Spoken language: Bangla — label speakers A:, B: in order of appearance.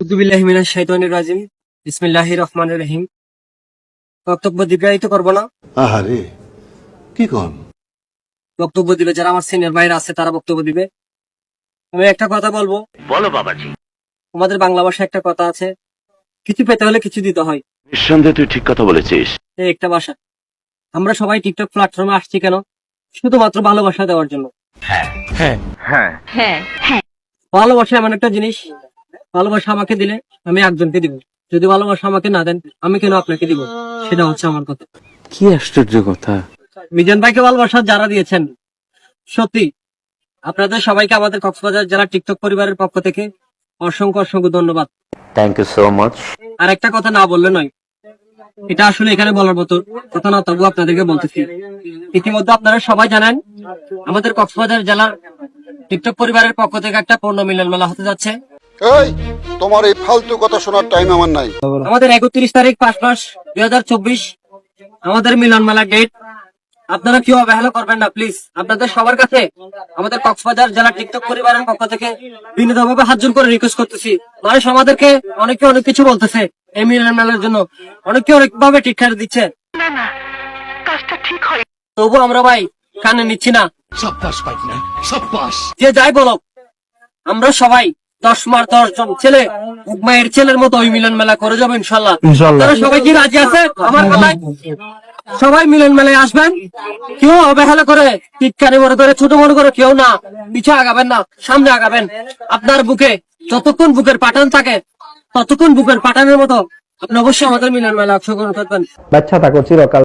A: আউযুবিল্লাহি মিনাশ শাইতানির রাজিম। বিসমিল্লাহির রহমানির রহিম। বক্তব্য দীর্ঘায়িত করব না।
B: আহারে কি কন?
A: বক্তব্য দিবে যারা আমার সিনিয়র ভাইরা আছে তারা বক্তব্য দিবে। আমি একটা কথা বলবো।
C: বলো বাবাজি।
A: আমাদের বাংলা ভাষায় একটা কথা আছে, কিছু পেতে হলে কিছু দিতে হয়।
C: নিঃসন্দেহে তুই ঠিক কথা বলেছিস।
A: এই একটা ভাষা। আমরা সবাই টিকটক প্ল্যাটফর্মে আসছি কেন? শুধুমাত্র ভালোবাসা দেওয়ার জন্য। ভালোবাসা এমন একটা জিনিস, ভালোবাসা আমাকে দিলে আমি একজনকে দিব, যদি ভালোবাসা আমাকে না দেন আমি কেন আপনাকে দিব? সেটা হচ্ছে আমার কথা।
D: কি আশ্চর্য কথা!
A: মিজান ভাইকে ভালোবাসা যারা দিয়েছেন, সত্যি আপনাদের সবাইকে আমাদের কক্সবাজার জেলা টিকটক পরিবারের পক্ষ থেকে অসংখ্য অসংখ্য ধন্যবাদ।
C: Thank you so much.
A: আর একটা কথা না বললে নয়, এটা আসলে এখানে বলার মতো কথা না, তবু আপনাদেরকে বলতেছি। ইতিমধ্যে আপনারা সবাই জানেন আমাদের কক্সবাজার জেলার টিকটক পরিবারের পক্ষ থেকে একটা পণ্য মিলন মেলা হতে যাচ্ছে।
B: এই তোমার এই ফালতু কথা শোনার টাইম আমার নাই।
A: আমাদের 31 তারিখ 5 মাস 2024 আমাদের মিলন মেলা ডেট। আপনারা কেউ অবহেলা করবেন না প্লিজ। আপনাদের সবার কাছে আমাদের কক্সবাজার জেলা টিকটক পরিবারের পক্ষ থেকে বিনীতভাবে হাত জোড় করে রিকোয়েস্ট করতেছি। মানুষ আমাদেরকে অনেকে অনেক কিছু বলতেছে এই মিলন মেলার জন্য, অনেকে অনেক ভাবে টিটকারি দিচ্ছে, তবু আমরা ভাই কানে নিচ্ছি না। যে যাই বলো, আমরা সবাই 10 মার 10 জন ছেলে এক মায়ের ছেলের মতো ওই মিলন মেলা করে যাবো ইনশাল্লাহ। আপনারা সবাই কি রাজি আছে আমার কথায়? সবাই মিলন মেলায় আসবেন, কেউ অবহেলা করে টিটকারি মনে করে ছোট মনে করে কেউ না, পিছু আগাবেন না, সামনে আগাবেন। আপনার বুকে যতক্ষণ বুকের পাঠান থাকে ততক্ষণ বুকের পাঠানের মতো আপনি অবশ্যই আমাদের মিলন মেলা অংশগ্রহণ করবেন।
E: বাচ্চা থাকো চিরকাল।